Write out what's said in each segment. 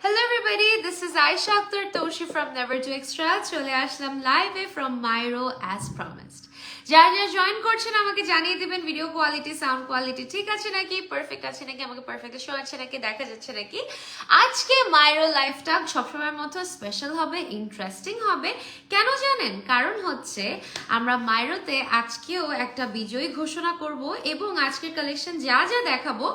Hello everybody, this is Aisha Akhtar Toshi from Never to Extra. চলে আসলাম লাইভে from Myro as promised. যারা join করছেন আমাকে জানিয়ে দিবেন ভিডিও কোয়ালিটি সাউন্ড কোয়ালিটি ঠিক আছে নাকি, পারফেক্ট আছে নাকি, আমাকে পারফেক্ট শো আছে নাকি, দেখা যাচ্ছে নাকি। আজকে মাইরো লাইভটা সবসময়ের মতো স্পেশাল হবে, ইন্টারেস্টিং হবে। কেন জানেন? কারণ হচ্ছে আমরা মাইরোতে আজকেও একটা বিজয়ী ঘোষণা করব এবং আজকের কালেকশন যা যা দেখাবো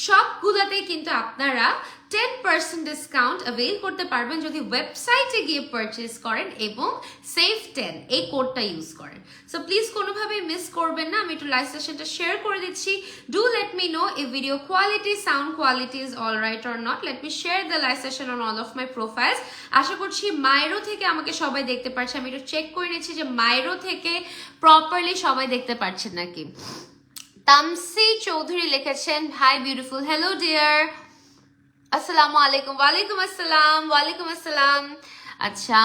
সবগুলোতেই কিন্তু আপনারা 10% ডিসকাউন্ট অ্যাভেল করতে পারবেন যদি ওয়েবসাইটে গিয়ে পারচেজ করেন এবং সেভ 10 এই কোডটা ইউজ করেন। সো প্লিজ কোনোভাবে মিস করবেন না। আমি একটু লাইভ সেশনটা শেয়ার করে দিচ্ছি। Do let me no if video quality sound quality is all right or not. Let me share the live session on all of my profiles. আশা করছি মাইরো থেকে আমাকে সবাই দেখতে পাচ্ছে। আমি একটু চেক করে নিচ্ছি যে মাইরো থেকে প্রপারলি সবাই দেখতে পাচ্ছেন নাকি। তামসি চৌধুরী লিখেছেন হাই বিউটিফুল, হ্যালো ডিয়ার, আসসালামু আলাইকুম। ওয়ালাইকুম আসসালাম, ওয়ালাইকুম আসসালাম। আচ্ছা,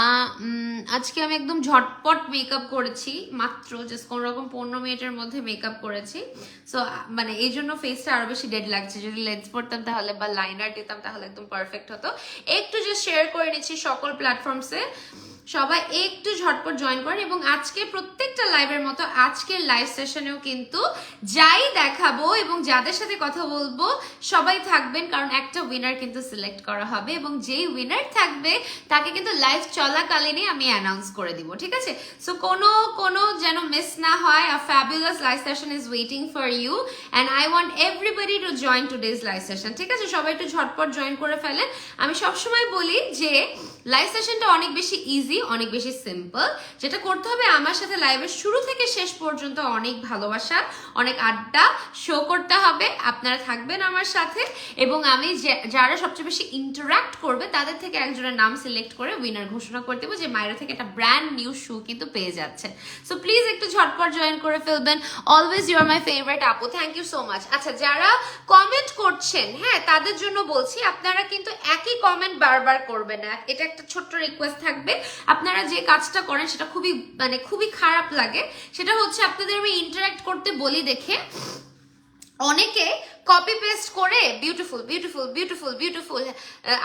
আজকে আমি একদম ঝটপট মেকআপ করেছি, মাত্র জাস্ট কোনো রকম 15 মিনিটের মধ্যে মেকআপ করেছি। সো মানে এই জন্য ফেসটা আরো বেশি ডেড লাগছে। যদি লেন্স পরতাম তাহলে বা লাইনার দিতাম তাহলে একদম পারফেক্ট হতো। একটু জাস্ট শেয়ার করে নিচ্ছি সকল প্ল্যাটফর্মসে, সবাই একটু ঝটপট জয়েন করেন। এবং আজকে প্রত্যেকটা লাইভের মতো আজকের লাইভ সেশনেও কিন্তু যাই দেখাবো এবং যাদের সাথে কথা বলবো সবাই থাকবেন, কারণ একটা উইনার কিন্তু সিলেক্ট করা হবে এবং যেই উইনার থাকবে তাকে কিন্তু লাইভ চলাকালীনই আমি অ্যানাউন্স করে দিব, ঠিক আছে? সো কোনো যেন মিস না হয়। A fabulous live session is waiting for you and I want everybody to join today's live session, ঠিক আছে? সবাই একটু ঝটপট জয়েন করে ফেলেন। আমি সবসময় বলি যে লাইভ সেশনটা অনেক বেশি ইজি, অনেক বেশি সিম্পল। যেটা করতে হবে আমার সাথে লাইভের শুরু থেকে শেষ পর্যন্ত অনেক ভালোবাসা, অনেক আড্ডা শো করতে হবে। আপনারা থাকবেন আমার সাথে এবং আমি যারা সবচেয়ে বেশি ইন্টারাক্ট করবে তাদের থেকে একজনের নাম সিলেক্ট করে উইনার ঘোষণা করে দেবো, যে মাইরো থেকে একটা ব্র্যান্ড নিউ শু কিন্তু পেয়ে যাচ্ছে। সো প্লিজ একটু ঝটপট জয়েন করে ফেলবেন। Always you are my favourite আপু, থ্যাংক ইউ সো মাচ। আচ্ছা, যারা কমেন্ট করছেন, হ্যাঁ, তাদের জন্য বলছি আপনারা কিন্তু একই কমেন্ট বারবার করবেন না। এটা একটা ছোট্ট রিকোয়েস্ট থাকবে। আপনারা যে কাজটা করেন সেটা খুবই খারাপ লাগে। সেটা হচ্ছে আপনাদের আমি ইন্টারাক্ট করতে বলি দেখে অনেকে কপি পেস্ট করে beautiful beautiful beautiful beautiful,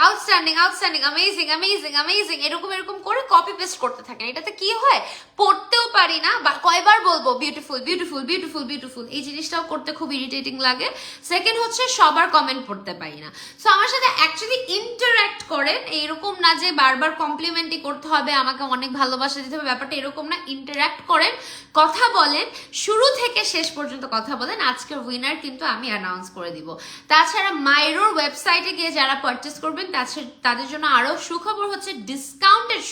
outstanding outstanding, amazing amazing amazing এরকম করে কপি পেস্ট করতে থাকেন। এটাতে কি হয়, পড়তেও পারি না, বা কয়বার বলবো বিউটিফুল বিউটিফুল বিউটিফুল বিউটিফুল, এই জিনিসটাও করতে খুব ইরিটেটিং লাগে। সেকেন্ড হচ্ছে সবার কমেন্ট পড়তে পারি না। সো আমার সাথে অ্যাকচুয়ালি ইন্টারাক্ট করেন, এইরকম না যে বারবার কমপ্লিমেন্টই করতে হবে, আমাকে অনেক ভালোবাসা দিতে হবে, ব্যাপারটা এরকম না। ইন্টারাক্ট করেন, কথা বলেন, শুরু থেকে শেষ পর্যন্ত কথা বলেন। আজকের উইনার কিন্তু আমি অ্যানাউন্স করে দিব। তাছাড়া মাইরোর ওয়েবসাইটে গিয়ে যারা পারচেস করবেন তাদের জন্য আরো সুখবর হচ্ছে ডিসকাউন্টেড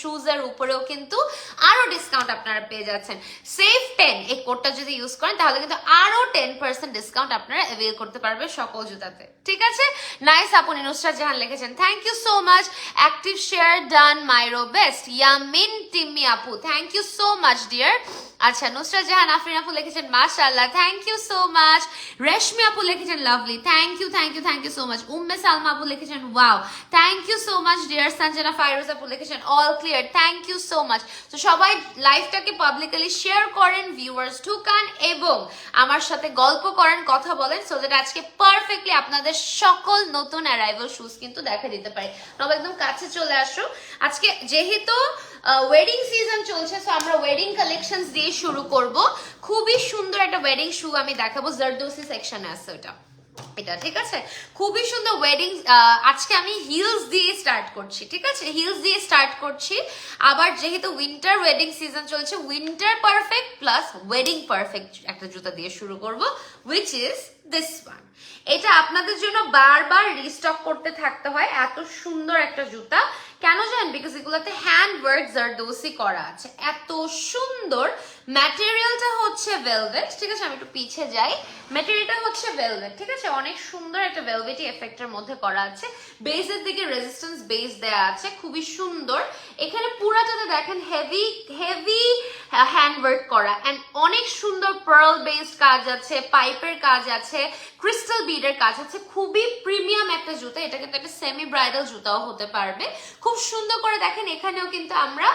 শুজের উপরেও কিন্তু আরো ডিসকাউন্ট আপনারা পেয়ে যাচ্ছেন। সেভ 10 এই কোডটা যদি ইউজ করেন তাহলে কিন্তু আরো 10% ডিসকাউন্ট আপনারা অ্যাভেল করতে পারবেন সকল জুতাতে, ঠিক আছে? নাইস আপু, নুসরাত জাহান লিখেছেন thank you so much. Active share done, Myro best. Yamin Timmi আপু thank you so much dear. আচ্ছা, নুসরাত জাহান আফরিন আপু লিখেছেন মাশাআল্লাহ, thank you so much. Reshmi আপু লিখেছেন lovely, thank you thank you thank you so much. Umme Salma আপু লিখেছেন wow, thank you so much dear. Sanjana Fairoz আপু লিখেছেন all clear, thank you so much. তো সবাই লাইভটাকে পাবলিকলি শেয়ার করেন, ভিউয়ার্স ঢুকান এবং আমার সাথে গল্প করেন, কথা বলেন, সো দ্যাট আজকে পারফেক্টলি আপনাদের সকল নতুন অ্যারাইভাল শুজ কিন্তু দেখা দিতে পারে। সবাই একদম কাছে চলে আসো। আজকে যেহেতু ওয়েডিং সিজন চলছে, সো আমরা ওয়েডিং কালেকশনস দিয়ে শুরু করব। খুবই সুন্দর একটা ওয়েডিং শু আমি দেখাবো, জারদোসি সেকশনে আছে এটা, ঠিক আছে? খুবই সুন্দর ওয়েডিং। আজকে আমি হিলস দিয়ে স্টার্ট করছি, ঠিক আছে? হিলস দিয়ে স্টার্ট করছি। আবার যেহেতু উইন্টার ওয়েডিং সিজন চলছে, winter perfect plus wedding perfect একটা জুতা দিয়ে শুরু করব, হুইচ ইজ দিস ওয়ান। এটা আপনাদের জন্য বারবার রিস্টক করতে থাকতে হয়, এত সুন্দর একটা জুতা। কেন জানেন? বিকজ এগুলোতে হ্যান্ড ওয়ার্ক জারদোসি করা আছে, এত সুন্দর। ম্যাটেরিয়ালটা হচ্ছে ভেলভেট, ঠিক আছে? আমি একটু পিছে যাই। ম্যাটেরিয়ালটা হচ্ছে ভেলভেট, ঠিক আছে? অনেক সুন্দর একটা ভেলভেটি এফেক্টের মধ্যে করা আছে। বেসের দিকে রেজিস্ট্যান্স বেস দেয়া আছে, খুবই সুন্দর। এখানে পুরাটাতে দেখেন হেভি হেভি হ্যান্ড ওয়ার্ক করা এন্ড অনেক সুন্দর পার্ল বেসড কাজ আছে, পাইপের কাজ আছে, ক্রিস্টাল বিডের কাজ আছে। খুবই প্রিমিয়াম একটা জুতা। এটা কিন্তু একটা সেমি ব্রাইডাল জুতাও হতে পারবে। খুব সুন্দর করে দেখেন, এখানেও কিন্তু আমরা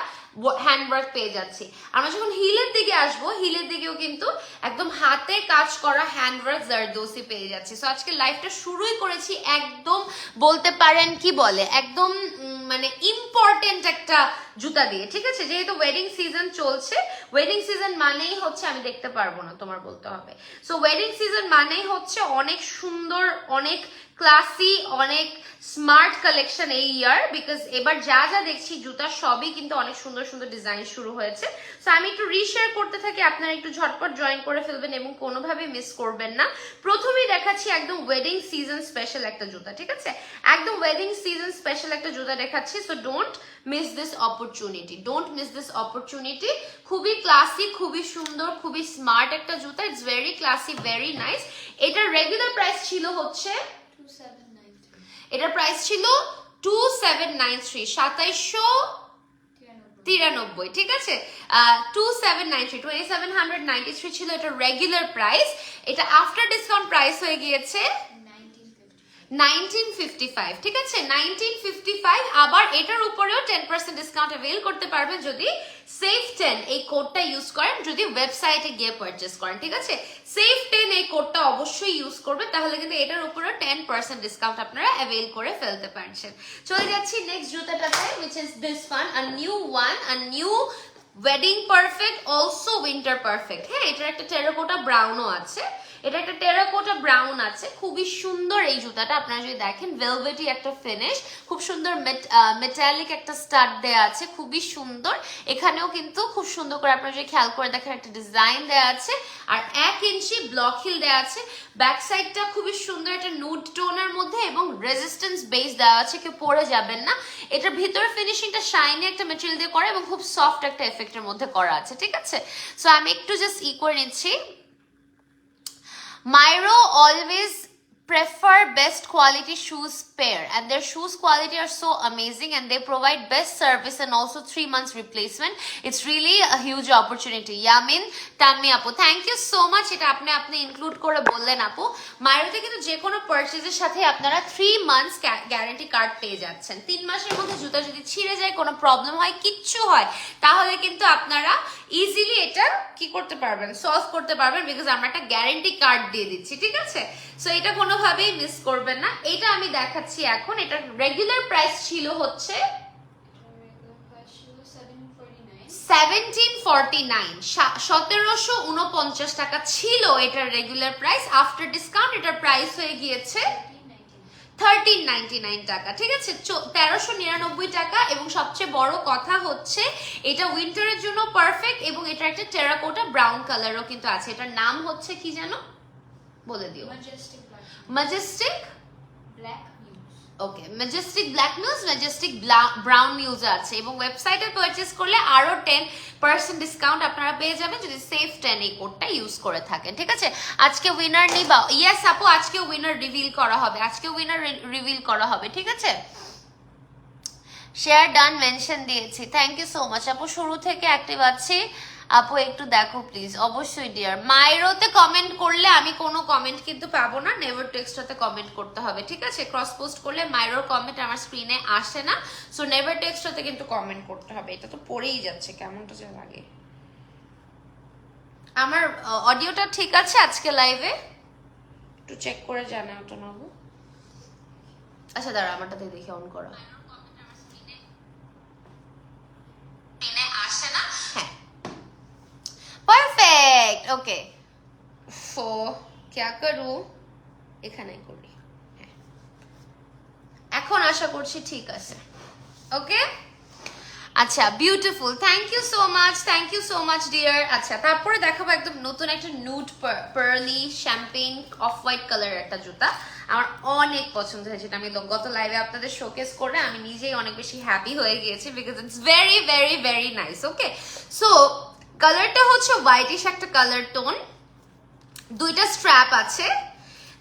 হ্যান্ডওয়ার্ক পেয়ে যাচ্ছি। আমরা যখন হিলের দিকে আসবো, হিলের দিকেও কিন্তু একদম হাতে কাজ করা হ্যান্ডওয়ার্ক জারদোসি পেয়ে যাচ্ছি। সো আজকে লাইফটা শুরুই করেছি একদম বলতে পারেন কি বলে একদম মানে ইম্পর্টেন্ট একটা জুতা দিয়ে, ঠিক আছে? যেহেতু ওয়েডিং সিজন চলছে, ওয়েডিং সিজন মানেই হচ্ছে আমি দেখতে পারবো না, তোমার বলতে হবে। সো ওয়েডিং সিজন মানেই হচ্ছে অনেক সুন্দর, অনেক ক্লাসি, অনেক স্মার্ট কালেকশন এই ইয়ার, বিকজ এবার যা যা দেখছি জুতা সবই কিন্তু অনেক সুন্দর সুন্দর ডিজাইন শুরু হয়েছে। সো আমি একটু রিশেয়ার করতে থাকি, আপনারা একটু ঝটপট জয়েন করে ফেলবেন এবং কোনোভাবে মিস করবেন না। প্রথমেই দেখাচ্ছি একদম ওয়েডিং সিজন স্পেশাল একটা জুতা, ঠিক আছে? একদম ওয়েডিং সিজন স্পেশাল একটা জুতা দেখাচ্ছি। So don't miss this opportunity, don't miss this opportunity. খুবই ক্লাসি, খুবই সুন্দর, খুবই স্মার্ট একটা জুতা। It's very classy, very nice. এটার রেগুলার প্রাইস ছিল হচ্ছে, এটার প্রাইস ছিল 2793, 2793, ঠিক আছে? 2793, 2793 ছিল এটা রেগুলার প্রাইস। এটা আফটার ডিসকাউন্ট প্রাইস হয়ে গিয়েছে 1955, ঠিক আছে? 1955। আবার এটার উপরেও 10% ডিসকাউন্ট অ্যাভেল করতে পারবেন যদি সেফ 10 এই কোডটা ইউজ করেন, যদি ওয়েবসাইটে গিয়ে পারচেজ করেন, ঠিক আছে? সেফ 10 এই কোডটা অবশ্যই ইউজ করবেন, তাহলে কিন্তু এটার উপরেও 10% ডিসকাউন্ট আপনারা অ্যাভেল করে ফেলতে পারছেন। চলে যাচ্ছি নেক্সট জুতাটাতে, which is this one, a new one, a new wedding perfect, also winter perfect. হ্যাঁ, এটার একটা টেরাকোটা ব্রাউনও আছে, এটা একটা টেরাকোটা ব্রাউন আছে। খুবই সুন্দর এই জুতাটা, আপনারা যদি দেখেন ভেলভেটি একটা ফিনিশ, খুব সুন্দর মেটালিক একটা স্টাড দেয়া আছে, খুবই সুন্দর। এখানেও কিন্তু খুব সুন্দর করে আপনারা যদি খেয়াল করে দেখেন একটা ডিজাইন দেয়া আছে, আর 1 ইঞ্চি ব্লক হিল দেয়া আছে। ব্যাক সাইডটা খুবই সুন্দর একটা নুড টোনের মধ্যে এবং রেজিস্ট্যান্স বেস দেওয়া আছে, কেউ পরে যাবেন না। এটার ভিতরে ফিনিশিংটা শাইনি একটা ম্যাটেরিয়াল দিয়ে করা এবং খুব সফট একটা এফেক্টের মধ্যে করা আছে, ঠিক আছে? সো আমি একটু জাস্ট করে নিচ্ছি। Myro always prefer best quality shoes pair, and their shoes quality are so amazing, and they provide best service and also 3 months replacement. It's really a huge opportunity. Yamin Tammi apu, thank you so much. এটা আপনি include করে বললেন আপু। মাইরোতে কিন্তু যে কোনো পারচেজের সাথে আপনারা 3 মান্থস গ্যারান্টি কার্ড পেয়ে যাচ্ছেন। 3 মাসের মধ্যে জুতা যদি ছিঁড়ে যায়, কোনো প্রবলেম হয়, কিচ্ছু হয়, তাহলে কিন্তু আপনারা ইজিলি এটা কি করতে পারবেন, সলভ করতে পারবেন, বিকজ আমরা একটা গ্যারান্টি কার্ড দিয়ে দিচ্ছি, ঠিক আছে? সো এটা কোনোভাবেই মিস করবেন না। এটা আমি দেখাচ্ছি এখন। এটা রেগুলার প্রাইস ছিল হচ্ছে 1749, 1749 টাকা ছিল এটার রেগুলার প্রাইস। আফটার ডিসকাউন্ট এটার প্রাইস হয়ে গিয়েছে 1399 টাকা, ঠিক আছে? 1399 টাকা। এবং সবচেয়ে বড় কথা হচ্ছে এটা উইন্টারের জন্য পারফেক্ট, এবং এটা একটা টেরাকোটা ব্রাউন কালারও কিন্তু আছে। এটার নাম হচ্ছে কি জানো, বলে দিও। Majestic black muse, okay, majestic black muse, majestic brown muse আছে। এবং ওয়েবসাইটে পারচেজ করলে আরো 10% ডিসকাউন্ট আপনারা পেয়ে যাবেন যদি সেফ 10 এই কোডটা ইউজ করে থাকেন, ঠিক আছে? আজকে উইনার নিবা? ইয়েস আপু, আজকে উইনার রিভিল করা হবে, আজকে উইনার রিভিল করা হবে, ঠিক আছে? শেয়ার ডান, মেনশন দিয়েছি। থ্যাংক ইউ সো মাচ আপু, শুরু থেকে অ্যাক্টিভ আছি। আপু একটু দেখো প্লিজ। অবশ্যই ডিয়ার। মাইরোতে কমেন্ট করলে আমি কোনো কমেন্ট কিন্তু পাবো না, নেভার টু এক্সট্রাতে কমেন্ট করতে হবে, ঠিক আছে? ক্রস পোস্ট করলে মাইরোর কমেন্ট আমার স্ক্রিনে আসে না, সো নেভার টু এক্সট্রাতে কিন্তু কমেন্ট করতে হবে। এটা তো পড়েই যাচ্ছে, কেমনটা যে লাগে। আমার অডিওটা ঠিক আছে আজকে লাইভে? একটু চেক করে জানাও তো নবু। আচ্ছা দাঁড়া, আমারটাতে দেখে অন করা। Perfect, okay. सो क्या करूं, এখানে করি। এখন আশা করছি ঠিক আছে, ওকে? আচ্ছা, beautiful, thank you so much, thank you so much dear. আচ্ছা, তারপরে দেখাবো একদম নতুন একটা nude pearly champagne off white কালারের একটা জুতা। আমার অনেক পছন্দ হয়েছে, আমি গত লাইভে আপনাদের শোকেস করে আমি নিজেই অনেক বেশি হ্যাপি হয়ে গিয়েছি, because it's very very very nice, okay? So কালারটা হচ্ছে হোয়াইটিশ একটা কালার টোন, দুইটা স্ট্র্যাপ আছে,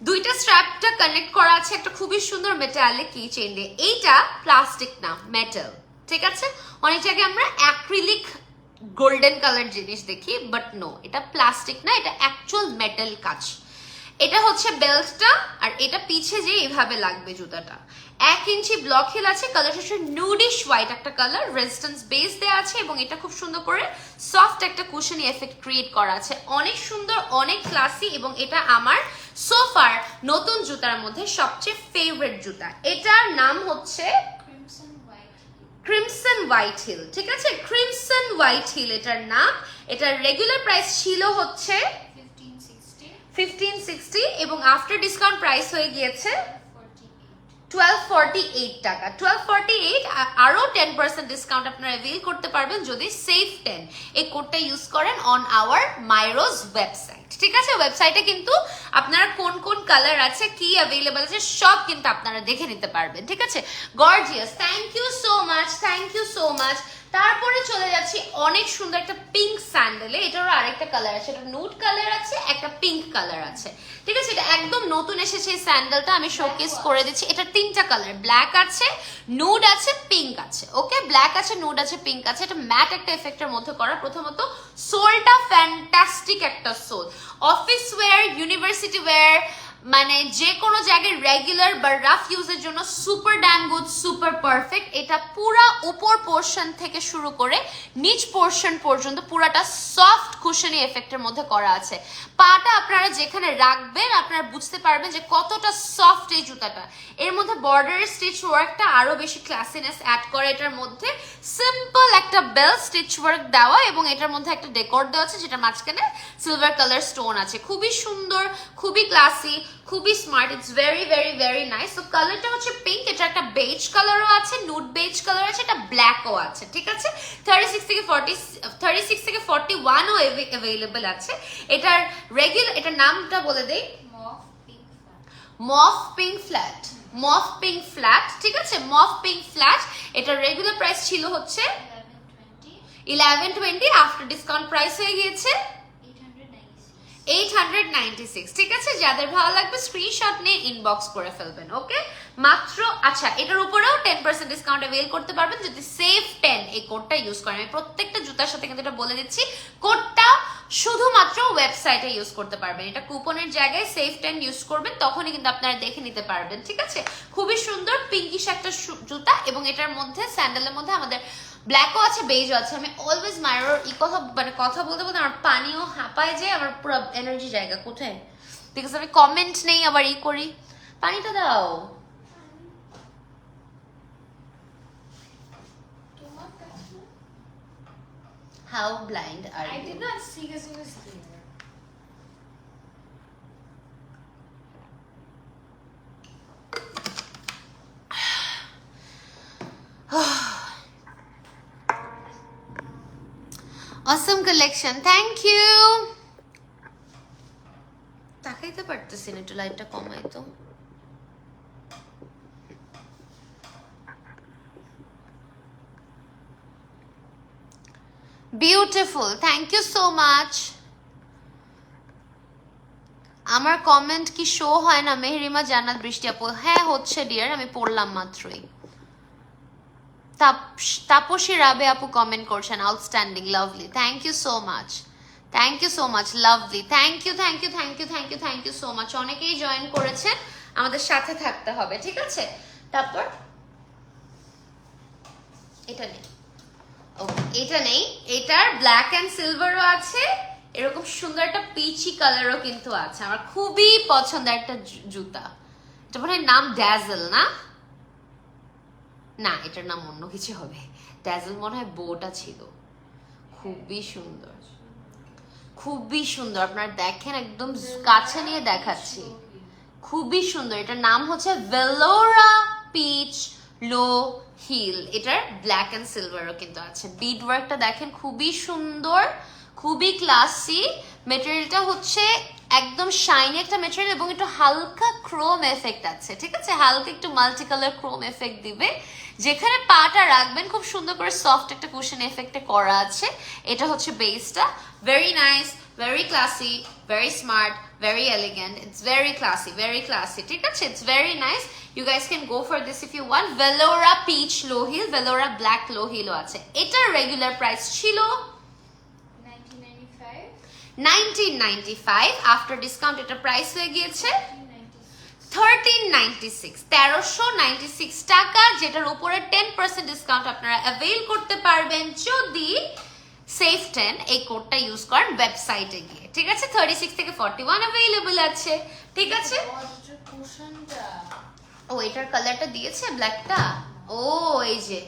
দুইটা স্ট্র্যাপটা কানেক্ট করা আছে একটা খুবই সুন্দর মেটালিক কি চেইন দিয়ে। এইটা প্লাস্টিক না, মেটাল, ঠিক আছে? অনেক জায়গায় আমরা অ্যাক্রিলিক গোল্ডেন কালার জিনিস দেখি, বাট নো, এটা প্লাস্টিক না, এটা অ্যাকচুয়াল মেটাল কাজ। এটা হচ্ছে বেল্টটা, আর এটা পিছে যে এইভাবে লাগবে জুতাটা। 1 ইঞ্চি ব্লক হিল আছে, কালারটা হচ্ছে নুডিশ হোয়াইট একটা কালার, রেজিস্ট্যান্স বেস দেওয়া আছে এবং এটা খুব সুন্দর করে সফট একটা কুশনি এফেক্ট ক্রিয়েট করা আছে। অনেক সুন্দর, অনেক ক্লাসি, এবং এটা আমার সোফার নতুন জুতার মধ্যে সবচেয়ে ফেভারিট জুতা। এটার নাম হচ্ছে ক্রিমসন হোয়াইট হিল। ঠিক আছে, ক্রিমসন হোয়াইট হিল এটার নাম। এটার রেগুলার প্রাইস ছিল হচ্ছে 1560 এবং আফটার ডিসকাউন্ট প্রাইস হয়ে গিয়েছে 1248 টাকা। 1248, আরো 10% ডিসকাউন্ট আপনারা অ্যাভেল করতে পারবেন যদি সেফ 10 এই কোডটা ইউজ করেন অন আওয়ার মাইরোজ ওয়েবসাইট। ঠিক আছে, ওয়েবসাইটে কিন্তু আপনারা কোন কোন কালার আছে, কি অ্যাভেলেবল আছে সব কিন্তু আপনারা দেখে নিতে পারবেন। ঠিক আছে, gorgeous, thank you so much, thank you so much. তারপরে চলে যাচ্ছি অনেক সুন্দর একটা পিঙ্ক স্যান্ডেলে। এটারও আরেকটা কালার আছে, এটা নুড কালার আছে, একটা পিঙ্ক কালার আছে। ঠিক আছে, এটা একদম নতুন এসেছে এই স্যান্ডেলটা, আমি শোকেস করে দিচ্ছি। এটা 3টা কালার, ব্ল্যাক আছে, নুড আছে, পিঙ্ক আছে। ওকে, ব্ল্যাক আছে, নুড আছে, পিঙ্ক আছে। এটা ম্যাট একটা এফেক্টের মধ্যে করা। প্রথমত সোলটা ফ্যান্টাস্টিক একটা sole, office wear, university wear, মানে যে কোনো জায়গায় রেগুলার বা রাফ ইউজের জন্য super damn good, super perfect. এটা পুরা উপর পোর্শন থেকে শুরু করে নিচ পোর্শন পর্যন্ত পুরাটা সফট কুশনি এফেক্টের মধ্যে করা আছে। পাটা আপনারা যেখানে রাখবেন আপনারা বুঝতে পারবেন যে কতটা সফট এই জুতাটা। এর মধ্যে বর্ডারের স্টিচ ওয়ার্কটা আরো বেশি ক্লাসিনেস অ্যাড করে। এটার মধ্যে সিম্পল একটা বেল স্টিচ ওয়ার্ক দেওয়া এবং এটার মধ্যে একটা ডেকোর দেওয়া আছে যেটা মাঝখানে সিলভার কালার স্টোন আছে। খুবই সুন্দর, খুবই ক্লাসি, খুবই smart. It's very very very nice. তো কালারটা হচ্ছে পিঙ্ক, এটা একটা বেজ কালারও আছে, নুড বেজ কালার আছে, এটা ব্ল্যাকও আছে। ঠিক আছে, 36 থেকে 41ও অ্যাভেলেবল আছে। এটার রেগুলার, এটার নামটা বলে দেই, মফ পিঙ্ক ফ্ল্যাট, মফ পিঙ্ক ফ্ল্যাট। ঠিক আছে, মফ পিঙ্ক ফ্ল্যাট। এটার রেগুলার প্রাইস ছিল হচ্ছে 1120, আফটার ডিসকাউন্ট প্রাইস হয়ে গিয়েছে 896। ঠিক আছে, যাদের ভালো লাগবে স্ক্রিনশট নিয়ে ইনবক্স করে ফেলবেন। ওকে, মাত্র, আচ্ছা এটার উপরেও 10% ডিসকাউন্ট অ্যাভেল করতে পারবেন যদি সেফ 10 এই কোডটা ইউজ করেন। আমি প্রত্যেকটা জুতার সাথে কিন্তু এটা বলে দিচ্ছি, কোডটা শুধুমাত্র ওয়েবসাইটে ইউজ করতে পারবেন। এটা কুপনের জায়গায় সেফ 10 ইউজ করবেন, তখনই কিন্তু আপনারা দেখে নিতে পারবেন। ঠিক আছে, খুবই সুন্দর পিঙ্কিশ একটা জুতা এবং এটার মধ্যে স্যান্ডেলের মধ্যে আমাদের ব্ল্যাকও আছে, বেজও আছে। আমি অলওয়েজ মাইরোর কথা মানে কথা বলতে বলতে আমার পানিও হাঁপায় যায়, আমার পুরো এনার্জি জায়গা কোথায়, বিকজ আমি কমেন্ট নেই আবার করি। পানিটা দাও। How blind are you? I did not see because it was there. Awesome collection, thank you. তাকাইতে পারতেছি না, একটু লাইটটা কমাই তো। Beautiful, thank you so much. আমার কমেন্ট কি শো হয় না? মেহরিমা জান্নাত বৃষ্টি আপু, হ্যাঁ হচ্ছে ডিয়ার, আমি পড়লাম মাত্রই। তাপসী রাবে আপু কমেন্ট করছেন, outstanding, lovely, thank you so much, thank you so much, lovely, thank you thank you thank you thank you thank you so much. অনেকেই জয়েন করেছেন, আমাদের সাথে থাকতে হবে। ঠিক আছে, তারপর এটা নেই, ওকে এটা নেই। এটার ব্ল্যাক অ্যান্ড সিলভারও আছে, এরকম সুন্দর একটা পিচি কালারও কিন্তু আছে। আমার খুবই পছন্দের একটা জুতা। এটা মনে হয় নাম ড্যাজেল, না না এটার নাম অন্য কিছু হবে। ড্যাজেল মনে হয় বোটা ছিল। খুবই সুন্দর, খুবই সুন্দর। আপনারা দেখেন, একদম কাছে নিয়ে দেখাচ্ছি, খুবই সুন্দর। এটার নাম হচ্ছে ভেলোরা পিচ লো হিল। এটার ব্ল্যাক অ্যান্ড সিলভারও কিন্তু আছে। বিড ওয়ার্কটা দেখেন, খুবই সুন্দর, খুবই ক্লাসি। মেটেরিয়ালটা হচ্ছে একদম শাইনি একটা মেটেরিয়াল এবং একটু হালকা ক্রোম এফেক্ট আছে। ঠিক আছে, হালকা একটু মাল্টি কালার ক্রোম এফেক্ট দিবে। যেখানে পাটা রাখবেন খুব সুন্দর করে সফট একটা কুশন এফেক্টে করা আছে। এটা হচ্ছে বেসটা। Very nice, very classy, very smart, very elegant. It's very classy, very classy. ঠিক আছে, it's very nice. You guys can go for this if you want. Velora peach low heel, Velora black low heel ও আছে। এটার regular price ছিল 1995 after discount এটা price হয়ে গিয়েছে 1396 1396 টাকা, যেটার উপরে 10% ডিসকাউন্ট আপনারা অ্যাভেল করতে পারবেন যদি সেফ 10 এই কোডটা ইউজ করেন ওয়েবসাইটে গিয়ে। ঠিক আছে, 36 থেকে 41 অ্যাভেলেবল আছে। ঠিক আছে, ও এটার কালারটা দিয়েছে ব্ল্যাকটা, ও এই যে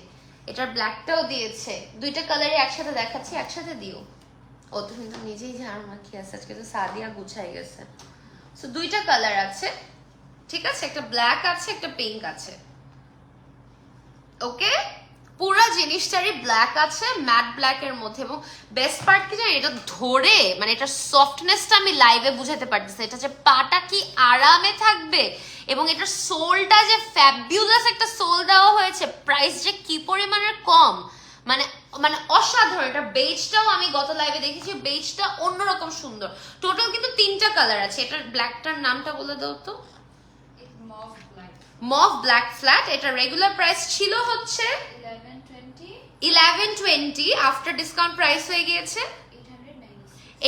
এটার ব্ল্যাকটাও দিয়েছে, দুইটা কালারই একসাথে দেখাচ্ছি, একসাথে দিও। ও তো কিন্তু নিজেই ঝাড় মাখিয়ে আছে, আজকে তো সাদিয়া গুছাই গেছে। সো দুইটা কালার আছে, ঠিক আছে, একটা ব্ল্যাক আছে একটা পিঙ্ক আছে। ওকে, পুরো জিনিসটারই ব্ল্যাক আছে, ম্যাট ব্ল্যাক এর মধ্যে। এবং বেস্ট পার্ট কি জানেন, এটা ধরে মানে এটার সফটনেসটা আমি লাইভে বুঝাতে পারতেছি। এটা যে পাটা কি আরামে থাকবে এবং এটার সোলটা যে ফ্যাবিউলাস একটা সোল দেওয়া হয়েছে, প্রাইস যে কি পরিমাণের কম, মানে মানে অসাধারণ। এটা বেজটাও আমি গত লাইভে দেখেছি, বেজটা অন্যরকম সুন্দর। টোটাল কিন্তু 3টা কালার আছে। এটার ব্ল্যাকটার নামটা বলে দাও তো। Mauve black flat. এটা রেগুলার প্রাইস ছিল হচ্ছে 1120, আফটার ডিসকাউন্ট প্রাইস হয়ে গিয়েছে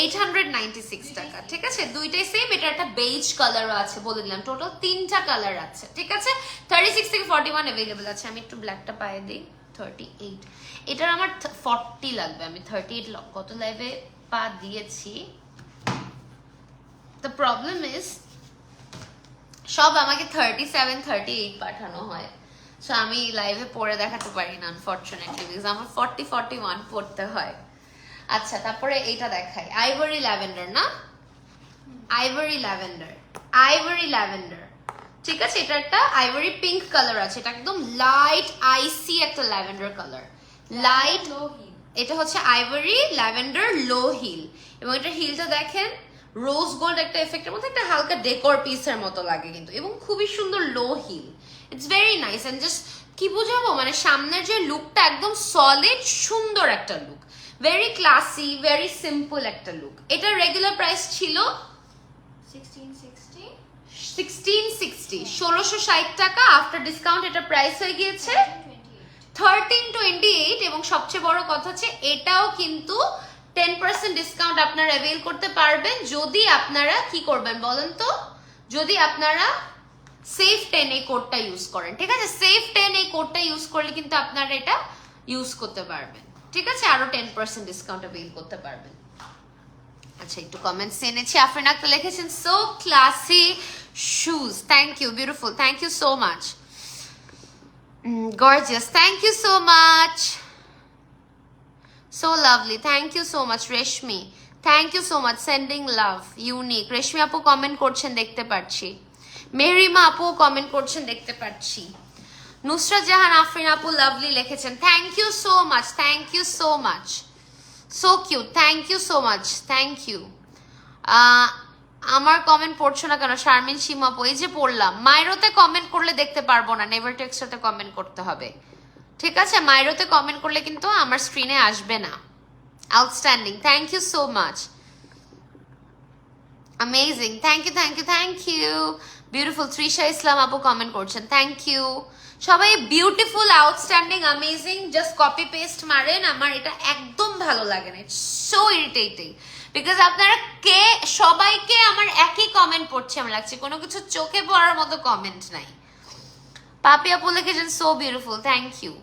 896 টাকা। ঠিক আছে, দুইটাই সেম। এটা একটা বেজ কালারও আছে, বলে দিলাম টোটাল 3টা কালার আছে। ঠিক আছে, 36 থেকে 41 अवेलेबल আছে। আমি একটু ব্ল্যাকটা পায়ে দিই। 38, এটার আমার 40 লাগবে, আমি 38 গত লাইভে পা দিয়েছি। দ্য প্রবলেম ইজ সব আমাকে 37 38 পাঠানো হয়, সো আমি লাইভে পরে দেখাতে পারি না আনফরচুনেটলি, বিকজ আমার 40 41 পড়তে হয়। আচ্ছা, তারপরে এইটা দেখাই, আইভরি ল্যাভেন্ডার না, আইভরি ল্যাভেন্ডার, আইভরি ল্যাভেন্ডার। ঠিক আছে, এটা একটা আইভরি পিঙ্ক কালার আছে, এটা একদম লাইট আইসি একটা ল্যাভেন্ডার কালার, লাইট। এটা হচ্ছে আইভরি ল্যাভেন্ডার লো হিল, এবং এটা হিলটা দেখেন রোজ গোল্ড একটা এফেক্টের মধ্যে, একটা হালকা ডেকোর পিসের মতো লাগে কিন্তু, এবং খুবই সুন্দর low heel. It's very nice and just কি বুঝাবো, মানে সামনের যে লুকটা একদম সলিড সুন্দর একটা look, very classy, very simple একটা লুক। এটা রেগুলার প্রাইস ছিল 1660 টাকা, আফটার ডিসকাউন্ট এটা প্রাইস হয়ে গিয়েছে 1328। এবং সবচেয়ে বড় কথা হচ্ছে এটাও কিন্তু 10% ডিসকাউন্ট আপনারা অ্যাভেল করতে পারবেন যদি আপনারা কি করবেন বলেন তো, যদি আপনারা সেফ 10 এই কোডটা ইউজ করেন। ঠিক আছে, সেফ 10 এই কোডটা ইউজ করলে কিন্তু আপনারা এটা ইউজ করতে পারবেন। ঠিক আছে, আরো 10% ডিসকাউন্ট অ্যাভেল করতে পারবেন। আচ্ছা, একটু কমেন্টস এনেছি। আফরিন আক্তার লিখেছেন so classy shoes, thank you, beautiful, thank you so much, gorgeous, thank you so much, so lovely, thank you so much Reshmi, thank you so much, sending love, unique। Reshmi আপু comment করছেন দেখতে পাচ্ছি, মেহরিমা আপু কমেন্ট করছেন দেখতে পাচ্ছি, নুসরাত জাহান আফরিন আপু লাভলি লিখেছেন, thank you so much, thank you so much, so cute, thank you so much, thank you. আমার কমেন্ট পড়ছো না কেন শারমিন সীমা আপু? এই যে পড়লাম। মাইরোতে কমেন্ট করলে দেখতে পারবো না, নেভার টু এক্সট্রাতে কমেন্ট করতে হবে। ঠিক আছে, মাইরোতে কমেন্ট করলে কিন্তু আমার স্ক্রিনে আসবে না। Outstanding, thank you so much, amazing, thank you, thank you, thank you, beautiful. Trisha Islam আপু কমেন্ট করছেন, থ্যাংক ইউ। সবাই beautiful, outstanding, amazing, just copy paste মারেন। আমার এটা একদম ভালো লাগে না, ইটস সো ইরিটেটিং, বিকজ আপনারা কে সবাইকে আমার একই কমেন্ট পড়ছে আমার লাগছে, কোনো কিছু চোখে পড়ার মতো কমেন্ট নাই। পাপি আপু লিখেছেন সো বিউটিফুল, থ্যাংক ইউ।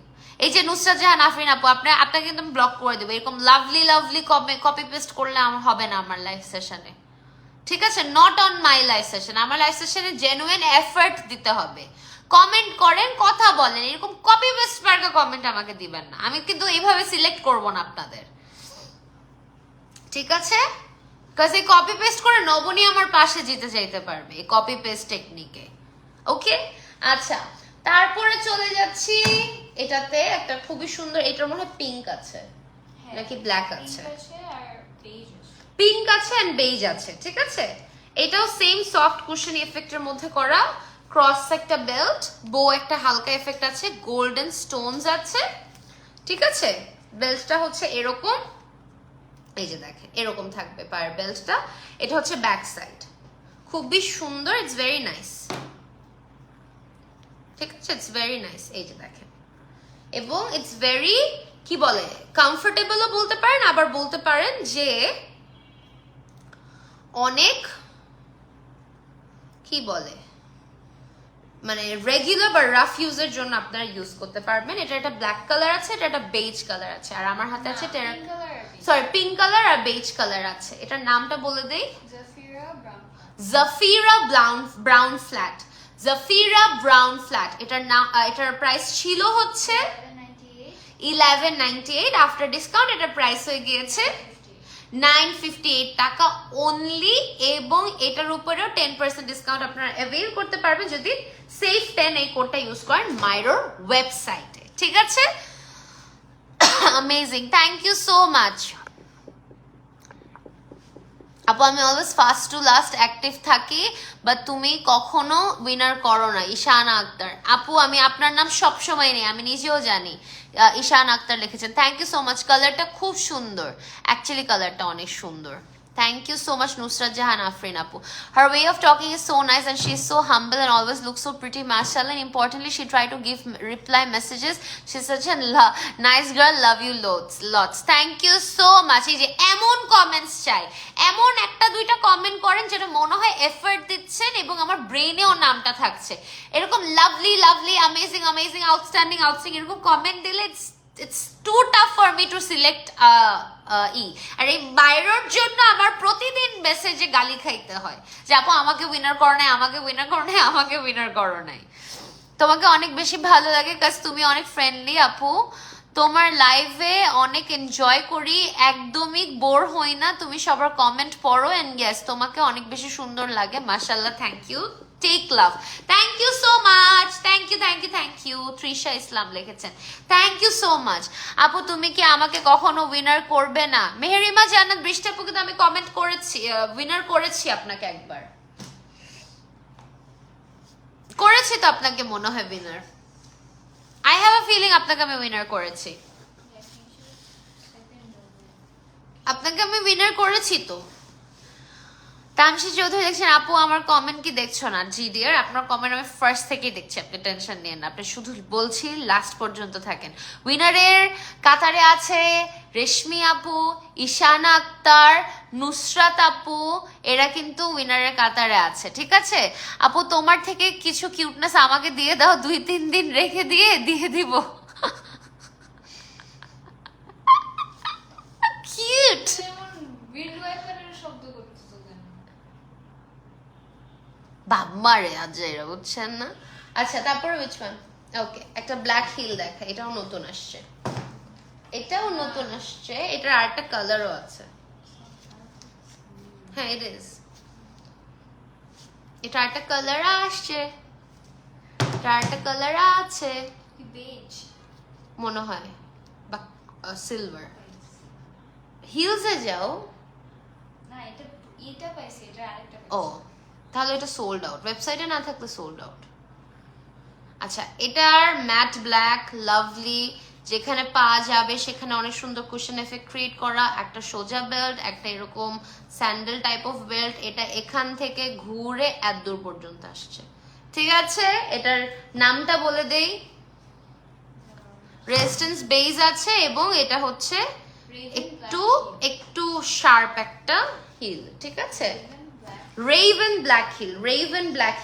এই যে নুসরাত জাহান আফরিন আপু, আপনাকে কিন্তু ব্লক করে দেবো, এরকম লাভলি লাভলি কপি পেস্ট করলে আমার হবে না আমার লাইভ সেশনে। ঠিক আছে, not on my live session. আমার লাইভ সেশনে জেনুইন এফর্ট দিতে হবে। কমেন্ট করেন, কথা বলেন, এরকম কপি পেস্ট মার্কা কমেন্ট আমাকে দিবেন না। আমি কিন্তু এইভাবে সিলেক্ট করব না আপনাদের, ঠিক আছে? কারণ এই কপি পেস্ট করে নবনী আমার পাশে জিতে যাইতে পারবে এই কপি পেস্ট টেকনিকে। ওকে, আচ্ছা, তারপরে চলে যাচ্ছি এটাতে একটা খুবই সুন্দর, এটার মনে হয় পিঙ্ক আছে নাকি ব্ল্যাক আছে, পিঙ্ক আছে এন্ড বেজ আছে। ঠিক আছে, এটাও সেম সফট কুশনি এফেক্টের মধ্যে করা, ক্রস একটা বেল্ট, বো একটা হালকা এফেক্ট আছে, গোল্ডেন স্টোনস আছে। ঠিক আছে, বেল্টটা হচ্ছে এরকম, এই যে দেখেন এরকম থাকবে পায়ের বেল্টটা। এটা হচ্ছে ব্যাক সাইড, খুবই সুন্দর, ইটস ভেরি নাইস। ঠিক আছে, ইটস ভেরি নাইস, এই যে দেখেন, এবং ইটস ভেরি কি বলে কমফোর্টেবলও বলতে পারেন, আবার বলতে পারেন যে অনেক কি বলে মানে রেগুলার বা রাফ ইউজের জন্য আপনারা ইউজ করতে পারবেন। এটা একটা ব্ল্যাক কালার আছে, এটা একটা বেজ কালার আছে, আর আমার হাতে আছে পিঙ্ক কালার আর বেজ কালার আছে। এটার নামটা বলে দেই, Zafira brown flat. Zafira brown flat, এটার নাম, এটার প্রাইস ছিল হচ্ছে 1198। আফটার ডিসকাউন্ট এটার প্রাইস হয়ে গিয়েছে 958 টাকা অনলি, এবং এটার উপরেও 10% ডিসকাউন্ট আপনারা অ্যাভেল করতে পারবেন যদি সেফ 10 এই কোডটা ইউজ করেন মাইরোর ওয়েবসাইটে। ঠিক আছে, amazing, thank you so much আপু। আমি always first to last active থাকি, বাট তুমি কখনো উইনার করো না। ঈশানা আক্তার আপু, আমি আপনার নাম সবসময় নেই, আমি নিজেও জানি। ঈশান আক্তার লিখেছেন, থ্যাংক ইউ সো মাচ। কালারটা খুব সুন্দর, অ্যাকচুয়ালি কালারটা অনেক সুন্দর। Thank you so much, Nusrat Jahan Afrin Apu. Her way of talking is so nice and she is so humble and always looks so pretty, mashallah. And importantly, she tried to give reply messages. She's such a nice girl. Love you lots. Thank you so much. এই যে এমন comments চাই, এমন একটা দুইটা comment করেন যেটা মনে হয় এফর্ট দিচ্ছেন এবং আমার ব্রেনেও নামটা থাকছে। এরকম লাভলি অ্যামেজিং আউটস্ট্যান্ডিং এরকম কমেন্ট দিলে it's too tough for me to select আর এই বাইরের জন্য আমার প্রতিদিন মেসেজে গালি খাইতে হয় যে আপু আমাকে উইনার করো নাই, আমাকে উইনার করো নাই। তোমাকে অনেক বেশি ভালো লাগে কাজ তুমি অনেক ফ্রেন্ডলি আপু, তোমার লাইভে অনেক এনজয় করি, একদমই বোর হই না, তুমি সবার কমেন্ট পড়ো, এন্ড ইয়েস তোমাকে অনেক বেশি সুন্দর লাগে, মাশাআল্লাহ। Thank you, take love, thank you so much, thank you. Trisha Islam লিখেছেন, থ্যাংক ইউ সো মাচ আপু। তুমি কি আমাকে কখনো উইনার করবে না? মেহেরিমা জান্নাত বৃষ্টি আপুকে তো আমি কমেন্ট করেছি, উইনার করেছি আপনাকে একবার, করেছি তো আপনাকে মনে হয় winner. I have a feeling আপনাকে আমি উইনার করেছি, আপনাকে আমি উইনার করেছি তো। তামসি চৌধুরী দেখছেন, আপু আমার কমেন্ট কি দেখছো না? জি ডিয়ার, আপনার কমেন্ট আমি ফার্স্ট থেকেই দেখছি, আপনি টেনশন নিয়েন না, আপনি শুধু বলছি লাস্ট পর্যন্ত থাকেন। উইনারের কাতারে আছে রেশমি আপু, ঈশানা আক্তার, নুসরাত আপু, এরা কিন্তু উইনারের কাতারে আছে। ঠিক আছে আপু, তোমার থেকে কিছু কিউটনেস আমাকে দিয়ে দাও, 2-3 দিন রেখে দিয়ে দিব। কিউট বাম্মারে আজ এরা, বুঝছেন না? আচ্ছা তারপরে which one? ওকে, একটা ব্ল্যাক হিল দেখা, এটাও নতুন আসছে, এটার আরেকটা কালারও আছে। হ্যাঁ it is, এটা আরেকটা কালার আসছে, এটা আরেকটা কালার আছে বেজ মনে হয়, বা সিলভার। হিলসে যাও না, এটা পাইছি, এটা আরেকটা ও, তাহলে এটা সোল্ড আউট, ওয়েবসাইটে না থাকলে সোল্ড আউট। আচ্ছা, এটার ম্যাট ব্ল্যাক লাভলি, যেখানে পা যাবে সেখানে অনেক সুন্দর কুশন এফেক্ট ক্রিয়েট করা, একটা সোজা বেল্ট, একটা এরকম স্যান্ডেল টাইপ অফ বেল্ট, এটা এখান থেকে ঘুরে এত দূর পর্যন্ত আসছে। ঠিক আছে, এটার নামটা বলে দেই, রেজিস্ট্যান্স বেজ আছে, এবং এটা হচ্ছে একটু শার্প একটা হিল। ঠিক আছে, রেভেন ব্ল্যাক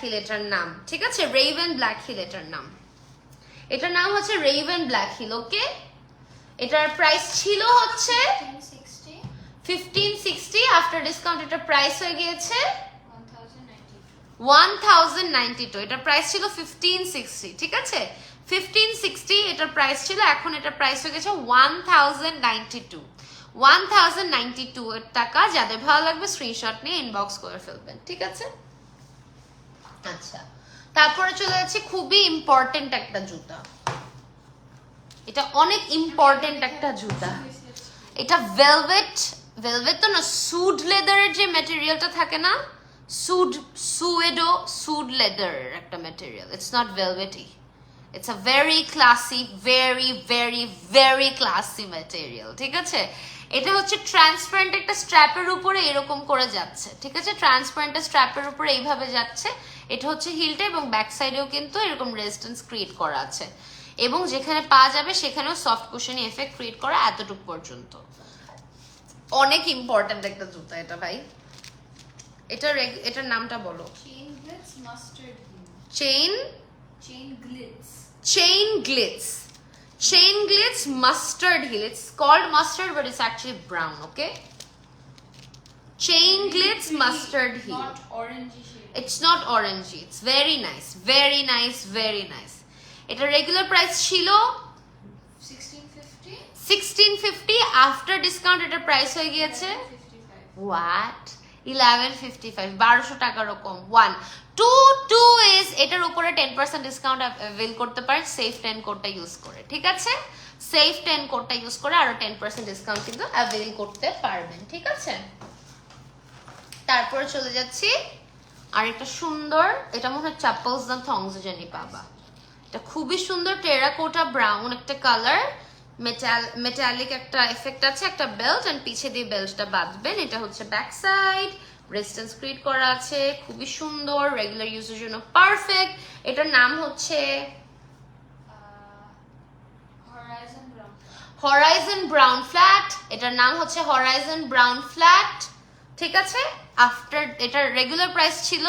হিল এটার নাম। ঠিক আছে, রেভেন ব্ল্যাক হিল এটার নাম, হচ্ছে রেভেন ব্ল্যাক হিল। ওকে, এটার প্রাইস ছিল হচ্ছে 1560, আফটার ডিসকাউন্ট এটার প্রাইস হয়ে গিয়েছে 1092। এটার প্রাইস ছিল 1560। ঠিক আছে, 1560 এটার প্রাইস ছিল, এখন এটার প্রাইস হয়ে গেছে 1092 টাকা। যাদের ভালো লাগবে স্ক্রিনশট নিয়ে ইনবক্স করে ফেলবেন। ঠিক আছে, আচ্ছা তারপরে চলে যাচ্ছি খুবই ইম্পর্টেন্ট একটা জুতা, এটা অনেক ইম্পর্টেন্ট একটা জুতা। এটা ভেলভেট তো না, সুড লেদারের যে ম্যাটেরিয়ালটা থাকে না, সুড লেদারের একটা material, it's not velvety, it's a very classy, very classy material. ঠিক আছে, এটা হচ্ছে ট্রান্সপারেন্ট একটা স্ট্র্যাপের উপরে এরকম করে যাচ্ছে। ঠিক আছে, ট্রান্সপারেন্ট স্ট্র্যাপের উপরে এইভাবে যাচ্ছে, এটা হচ্ছে হিলটা, এবং ব্যাক সাইডেও কিন্তু এরকম রেজিস্ট্যান্স ক্রিয়েট করা আছে, এবং যেখানে পা যাবে সেখানেও সফট কুশনি এফেক্ট ক্রিয়েট করা এতটুকু পর্যন্ত। অনেক ইম্পর্টেন্ট একটা জুতা এটা ভাই, এটার নামটা বলো। Chain glitz mustard heel. Chain glitz mustard heel. It's called mustard but it's actually brown, okay? Chain glitz mustard heel. Not orangey shade. It's not orangey. It's very nice. Very nice. Very nice. এটা regular price ছিল 1650 1650, after discount এটার price হয়ে গিয়েছে 55 what 1155, 1200 টাকারও কম। 122 is এটার উপরে 10% discount avail করতে পারেন সেফ 10 কোডটা ইউজ করে, ঠিক আছে? সেফ 10 কোডটা ইউজ করে আরো 10% ডিসকাউন্ট কিন্তু অ্যাভেল করতে পারবেন, ঠিক আছে? তারপরে চলে যাচ্ছি আর একটা সুন্দর, এটা মনে হয় চাপলস না থংস জানি পাবা। এটা খুবই সুন্দর টেরাকোটা ব্রাউন একটা কালার, মেটালিক একটা এফেক্ট আছে, একটা বেল্ট এন্ড পিছে দিয়ে বেল্টটা বাঁধবেন। এটা হচ্ছে ব্যাক সাইড, রেজিস্ট্যান্স ক্রিয়েট করা আছে, খুবই সুন্দর, রেগুলার ইউজের জন্য পারফেক্ট। এটার নাম হচ্ছে হরাইজন ব্রাউন ফ্ল্যাট। এটার নাম হচ্ছে হরাইজন ব্রাউন ফ্ল্যাট, ঠিক আছে? আফটার এটার রেগুলার প্রাইস ছিল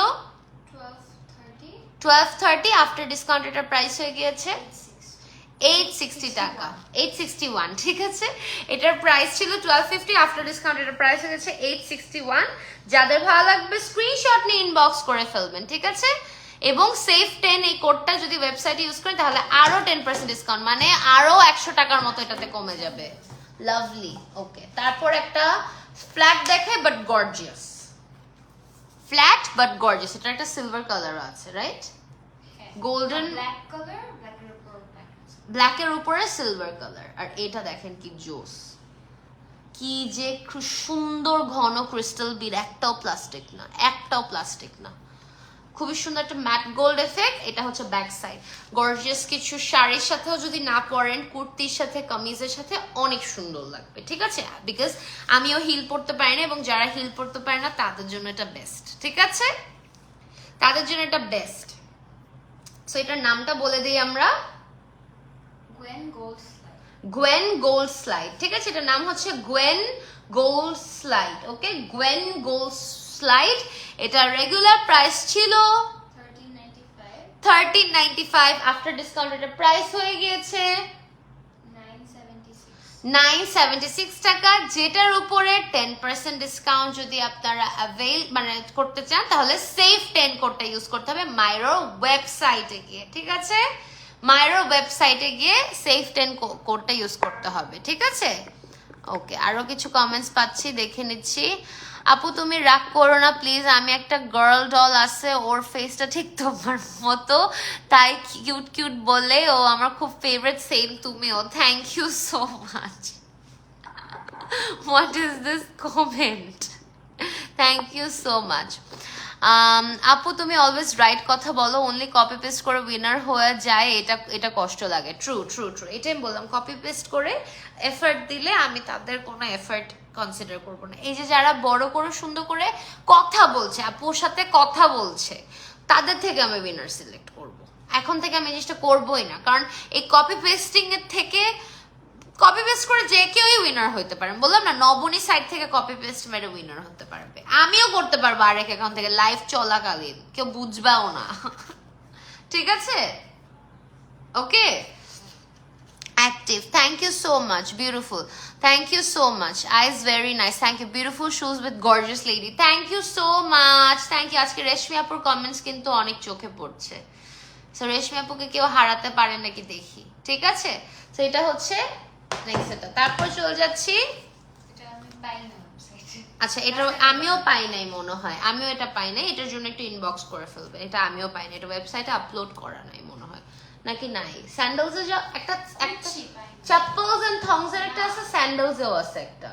1230, আফটার ডিসকাউন্ট এটার প্রাইস হয়ে গিয়েছে 860 টাকা, 861, ঠিক আছে? এটার প্রাইস ছিল 1250, আফটার ডিসকাউন্ট এটার প্রাইস হয়ে গেছে 861। যাদের ভালো লাগবে স্ক্রিনশট নিয়ে ইনবক্স করে ফেলবেন, ঠিক আছে? এবং সেফ 10 এই কোডটা যদি ওয়েবসাইটে ইউজ করেন তাহলে আরো 10% ডিসকাউন্ট, মানে আরো 100 টাকার মতো এটাতে কমে যাবে। লাভলি, ওকে। তারপর একটা ফ্ল্যাট দেখে but gorgeous, flat but gorgeous. এটা একটা সিলভার কালার আছে, রাইট? গোল্ডেন ব্ল্যাক কালার, ব্ল্যাকের উপরে সিলভার কালার। আর এটা দেখেন কি জোস, কি যে সুন্দর ঘন ক্রিস্টাল বিড, একটাও প্লাস্টিক না, একটাও প্লাস্টিক না, খুবই সুন্দর একটা ম্যাট গোল্ড এফেক্ট। এটা হচ্ছে ব্যাক সাইড, গর্জিয়াস কিছু শাড়ির সাথেও যদি না পরেন, কুর্তির সাথে কামিজের সাথে অনেক সুন্দর লাগবে, ঠিক আছে? বিকজ আমিও হিল পরতে পারি না এবং যারা হিল পরতে পারে না তাদের জন্য এটা বেস্ট, ঠিক আছে? তাদের জন্য এটা বেস্ট। সো এটার নামটা বলে দিই আমরা, গোয়েন গোল্ড স্লাইড, ঠিক আছে? এটার নাম হচ্ছে Gwen gold slide, okay? Gwen gold slide. এটা রেগুলার প্রাইস ছিল 1395, আফটার ডিসকাউন্ট এটার প্রাইস হয়ে গিয়েছে 976 টাকা, যেটার উপরে 10% ডিসকাউন্ট যদি আপনারা অ্যাভেল মানে করতে চান তাহলে সেফ 10 কোডটা ইউজ করতে হবে মাইরো ওয়েবসাইটে গিয়ে, ঠিক আছে? মাইরো ওয়েবসাইটে গিয়ে সেফ 10 কোডটা ইউজ করতে হবে, ঠিক আছে? ওকে, আরো কিছু কমেন্টস পাচ্ছি, দেখে নিচ্ছি। আপু তুমি রাগ করো না প্লিজ, আমি একটা গার্ল ডল আছে, ওর ফেসটা ঠিক তোমার মতো, তাই কিউট কিউট বলে ও আমার খুব ফেভারিট, সেম তুমিও। Thank you so much. What is this comment? Thank you so much. আপু তুমি অলওয়েজ রাইট কথা বলো, অনলি কপি পেস্ট করে উইনার হয়ে যায়, এটা কষ্ট লাগে। ট্রু ট্রু ট্রু, এটাই বললাম, কপি পেস্ট করে এফার্ট দিলে আমি তাদের কোনো এফার্ট কনসিডার করব না। এই যে যারা বড় করে সুন্দর করে কথা বলছে, আপুর সাথে কথা বলছে, তাদের থেকে আমি উইনার সিলেক্ট করব। এখন থেকে আমি এই জিনিসটা করবোই না, কারণ এই কপি পেস্টিং এর থেকে কপি পেস্ট করে যে কেউই উইনার হতে পারে। বললাম না, নবনী সাইড থেকে কপি পেস্ট মেরে উইনার হতে পারবে, আমিও করতে পারবো আরেক অ্যাকাউন্ট থেকে লাইভ চলাকালীন, কেউ বুঝবাও না, ঠিক আছে? ওকে, active, thank you so much, beautiful, thank you so much, eyes very nice, thank you, beautiful shoes with gorgeous lady, thank you so much, thank you। আজকে রেশমি আপুর কমেন্টস কিন্তু অনেক চোখে পড়ছে, সো রেশমি আপুকে কেউ হারাতে পারে নাকি দেখি, ঠিক আছে? সো এটা হচ্ছে নেক্সট এটা। তারপর চলে যাচ্ছি, এটা আমি পাই না ওয়েবসাইটে। আচ্ছা, এটা আমিও পাই নাই মনে হয়, আমিও এটা পাই নাই, এটার জন্য একটু ইনবক্স করে ফেলবে। এটা আমিও পাই না, এটা ওয়েবসাইটে আপলোড করা নাই মনে হয়, নাকি নাই? স্যান্ডেলস এর একটা চাপ্পলস এন্ড থংস এর একটা আছে, স্যান্ডেলস এও আছে একটা।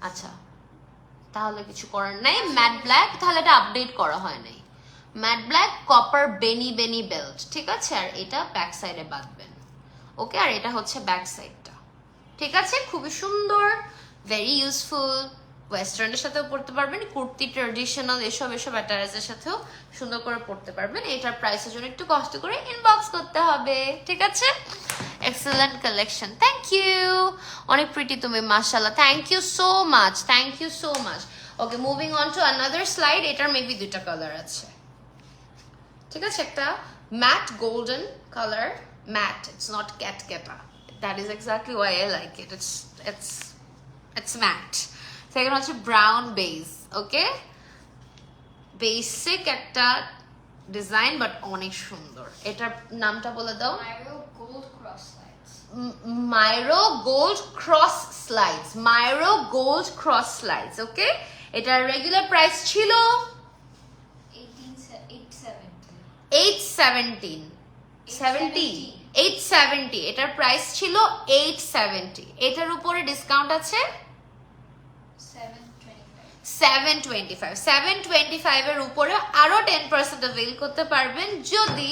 আচ্ছা, তাহলে কিছু করার নাই। ম্যাট ব্ল্যাক, তাহলে এটা আপডেট করা হয় নাই। ম্যাট ব্ল্যাক কপার বেনি বেনি বেল্ট, ঠিক আছে? আর এটা ব্যাক সাইডে বাঁধবেন, ওকে? আর এটা হচ্ছে ব্যাক সাইডটা, ঠিক আছে? খুবই সুন্দর, ভেরি ইউজফুল, ওয়েস্টার্নের সাথেও পড়তে পারবেন, কুর্তি ট্রেডিশনাল এসব অ্যাটায়ারের সাথেও সুন্দর করে পড়তে পারবেন। এটার প্রাইসের জন্য একটু কষ্ট করে ইনবক্স করতে হবে, ঠিক আছে? এক্সেলেন্ট কালেকশন, থ্যাংক ইউ, অনেক প্রিটি তুমি, মাশাআল্লাহ, thank you so much, thank you so much. Okay, moving on to another slide. এটার মেবি দুইটা কালার আছে, ঠিক আছে? একটা matte golden colour, matte, it's not ক্যাটকেটা, that is exactly why I like it, it's matte. Second হচ্ছে brown beige, okay, basic একটা design but অনেক সুন্দর। এটার নামটা বলে দাও। Myro gold cross slides. Myro gold cross slides, Myro gold cross slides, okay. এটার রেগুলার প্রাইস ছিল 817, 870, এটার প্রাইস ছিল 870। এটার উপরে ডিসকাউন্ট আছে 725 এর উপরে আরো 10% অ্যাভেল করতে পারবেন যদি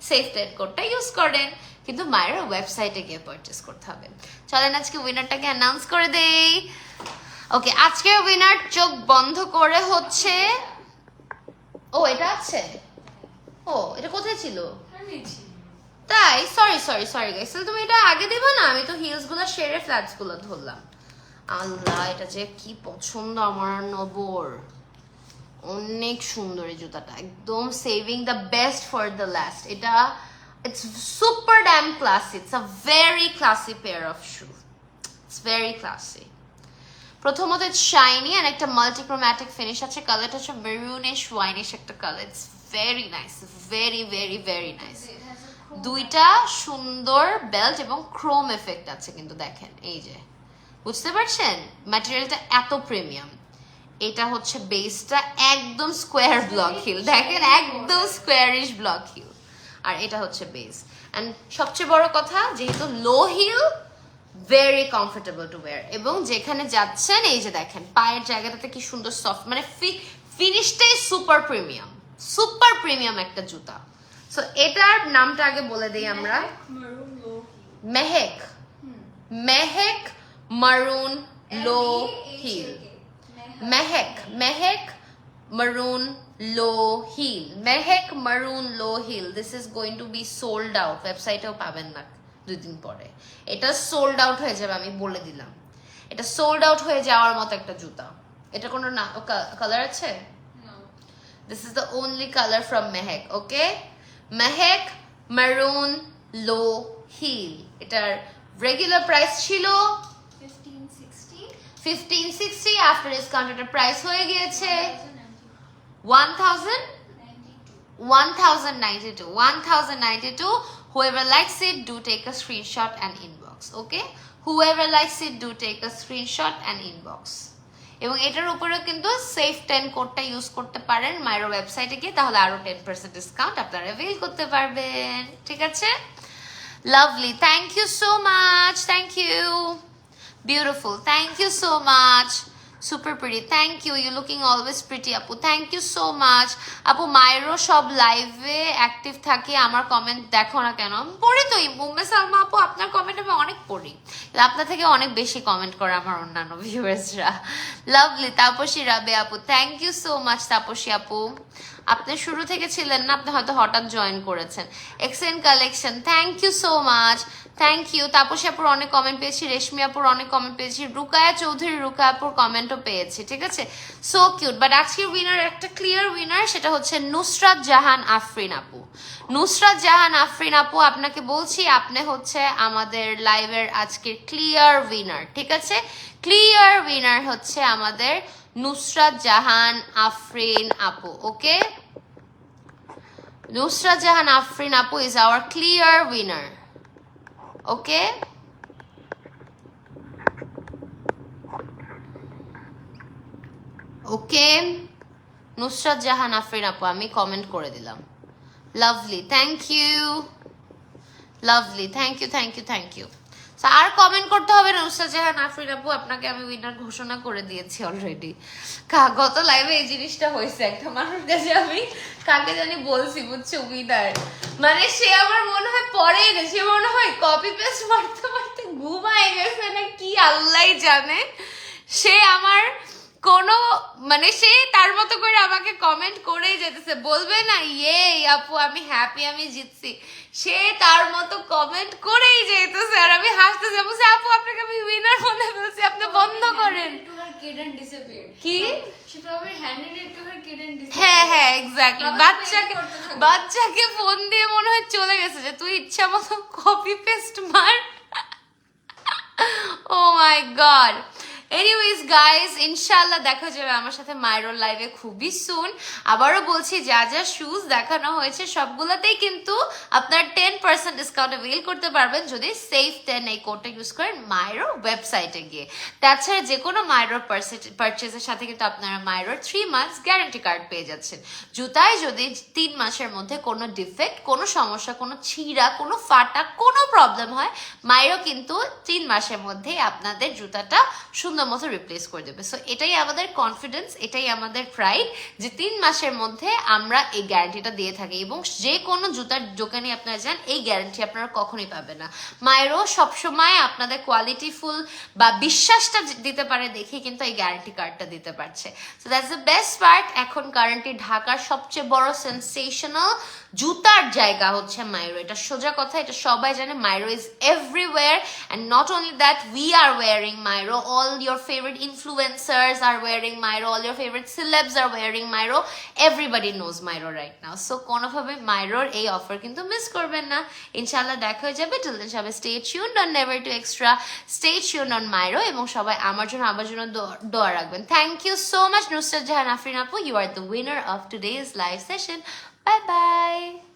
সেফ ট্রেড কোডটা ইউজ করেন, কিন্তু মায়ের ওয়েবসাইটে গিয়ে পারচেজ করতে হবে। চলেন আজকে উইনারটাকে অ্যানাউন্স করে দেই। ওকে, আজকের উইনার চোখ বন্ধ করে হচ্ছে, ও এটা আছে, ও এটা কোথায় ছিল? তাই সরি গাইস, তুমি এটা আগে দিবা না? আমি তো হিলস গুলো শেয়ারে ফ্ল্যাটস গুলো ধরলাম। আল্লাহ, এটা যে কি পছন্দ আমার নবর, অনেক সুন্দর এই জুতাটা, একদম saving the best for the last. এটা it's super damn classy, it's a very classy pair of shoe, it's very classy. প্রথমত ইটস শাইনি আর একটা মাল্টিক্রোম্যাটিক ফিনিশ আছে, কালারটা হচ্ছে মেরুনিশ ওয়াইনিশ একটা colour, it's very nice, very very very nice. দুইটা সুন্দর বেল্ট এবং ক্রোম এফেক্ট আছে কিন্তু দেখেন, এই যে বুঝতে পারছেন ম্যাটেরিয়ালটা এত প্রিমিয়াম। এটা হচ্ছে বেসটা একদম স্কোয়ার ব্লক হিল, দেখেন একদম স্কোয়ারিশ ব্লক হিল, আর এটা হচ্ছে বেস। অ্যান্ড সবচেয়ে বড় কথা, যেহেতু low heel, very comfortable to wear, এবং যেখানে যাচ্ছেন এই যে দেখেন পায়ের জায়গাটাতে কি সুন্দর সফট, মানে ফিনিশটাই সুপার প্রিমিয়াম একটা জুতা। সো এটার নামটা আগে বলে দিই আমরা, Mehek maroon low heel, Mehek maroon low heel, Mehek maroon low heel. This is going to be sold out, ওয়েবসাইটেও পাবেন না 2 দিন পরে, এটা সোল্ড আউট হয়ে যাবে, আমি বলে দিলাম। এটা সোল্ড আউট হয়ে যাওয়ার মতো একটা জুতা। এটা কোনো কালার আছে? This is the only color from Mehak, okay. Mehak maroon low heel, এটার রেগুলার প্রাইস ছিল 1560, আফটার ডিসকাউন্ট এটার প্রাইস হয়ে গিয়েছে 1092. Whoever likes it, do take a screenshot and inbox, okay? Whoever likes it, do take a screenshot and inbox. এবং এটার উপরে কিন্তু safe 10 কোডটা ইউজ করতে পারেন মাইরো ওয়েবসাইটে গিয়ে, তাহলে আরো 10% ডিসকাউন্ট আপনারা অ্যাভেল করতে পারবেন, ঠিক আছে? Lovely, thank you so much, thank you, beautiful, thank you so much, super pretty, thank you, you looking always pretty আপু, thank you so much আপু। মাইরো সব লাইভে অ্যাক্টিভ থাকে, আমার কমেন্ট দেখো না কেন? আমি পড়ি তো, মুম্মে সালমা আপু আপনার কমেন্ট আমি অনেক পড়ি, আপনার থেকে অনেক বেশি কমেন্ট করে আমার অন্যান্য ভিউয়ার্সরা। লাভলি, তাপসী রাবে আপু, thank you so much Tapasi আপু, আপনি শুরু থেকে ছিলেন না, আপনি হয়তো হঠাৎ জয়েন করেছেন। Excellent collection, thank you so much, thank you. Tapasi আপুর অনেক কমেন্ট পেয়েছি, রেশমি আপুর অনেক কমেন্ট পেয়েছি, রুকায়া চৌধুরী রুকায়া আপুর কমেন্টও পেয়েছি, ঠিক আছে? So cute. বাট আজকের উইনার একটা ক্লিয়ার উইনার, সেটা হচ্ছে নুসরাত জাহান আফরিন আপু। নুসরাত জাহান আফরিন আপু, আপনাকে বলছি আপনি হচ্ছে আমাদের লাইভের আজকের ক্লিয়ার উইনার, ঠিক আছে? ক্লিয়ার উইনার হচ্ছে আমাদের নুসরাত জাহান আফরিন আপু, ওকে? নুসরাত জাহান আফরিন আপু is our clear winner, okay? ওকে, নুসরাত জাহান আফরিন আপু আমি কমেন্ট করে দিলাম। Lovely, thank you, lovely, thank you, thank you, thank you. আর কমেন্ট করতে হবে না নুসরাত জাহান আফরিন আপু, আপনাকে আমি উইনার ঘোষণা করে দিয়েছি অলরেডি। গত লাইভে এই জিনিসটা হয়েছে, একটা মানুষ কাছে আমি কাকে জানি বলছি, বুঝছো, উইনার, মানে সে আমার মনে হয় পরে না, সে মনে হয় কপি পেস্ট মারতে মারতে ঘুমায় গেছে না কি আল্লাহ জানে। সে আমার কোনো মানে সে তার মতো করে আমাকে কমেন্ট করেই যেতেছে, বলবে না ইয়ে আপু আমি হ্যাপি আমি জিতছি, সে তার মতো কমেন্ট করেই যেতেছে আর আমি হাসতেছি, বলছি আপু আপনাকে আমি উইনার মনে ফেলছি, আপনি বন্ধ করেন। To her kid and disappeared. কি? She probably handed it to her kid and disappeared. হ্যাঁ হ্যাঁ এক্স্যাক্টলি, বাবা বাচ্চাকে করতে থাকবে। বাচ্চাকে ফোন দিয়ে মনে হয় চলে গেছে যে তুই ইচ্ছা মতো কপি পেস্ট মার। ও মাই গড। এনিওয়েজ গাইস, ইনশাআল্লাহ দেখা যাবে আমার সাথে মাইরোর লাইভে খুবই সুন। আবারও বলছি, যা যা শুজ দেখানো হয়েছে সবগুলোতেই কিন্তু আপনার 10% ডিসকাউন্ট অ্যাভেল করতে পারবেন যদি সেফ 10 এই কোডটা ইউজ করেন মাইরোর ওয়েবসাইটে গিয়ে। তাছাড়া যে কোনো মাইরোর পারচেজের সাথে কিন্তু আপনারা মাইরোর 3 মান্থস গ্যারান্টি কার্ড পেয়ে যাচ্ছেন। জুতায় যদি 3 মাসের মধ্যে কোনো ডিফেক্ট, কোনো সমস্যা, কোনো ছিঁড়া, কোনো ফাটা, কোনো প্রবলেম হয়, মাইরো কিন্তু 3 মাসের মধ্যেই আপনাদের জুতাটা সুন্দর মতো রিপ্লেস করে দেবে। সো এটাই আমাদের কনফিডেন্স, এটাই আমাদের প্রাইড যে 3 মাসের মধ্যে আমরা এই গ্যারান্টিটা দিয়ে থাকি এবং যে কোনো জুতার দোকানে আপনারা যান এই গ্যারান্টি আপনারা কখনোই পাবেন না। মায়েরও সবসময় আপনাদের কোয়ালিটিফুল বা বিশ্বাসটা দিতে পারে দেখে কিন্তু এই গ্যারান্টি কার্ডটা দিতে পারছে। So that's the best part. এখন কারেন্টলি ঢাকার সবচেয়ে বড় সেন্সেশনাল জুতার জায়গা হচ্ছে মাইরো, এটা সোজা কথা, এটা সবাই জানে। Myro is everywhere and not only that, we are wearing Myro, all your favorite influencers are wearing Myro, all your favorite celebs are wearing Myro, everybody knows Myro right now. So কোনোভাবে Myroর এই অফার কিন্তু মিস করবেন না। ইনশাআল্লাহ দেখা হয়ে যাবে। till then সবাই stay tuned on Never to Extra, stay tuned on Myro এবং সবাই আমার জন্য দোয়া রাখবেন। Thank you so much Nusrat Jahan Afrin Apu, you are the winner of today's live session. Bye bye.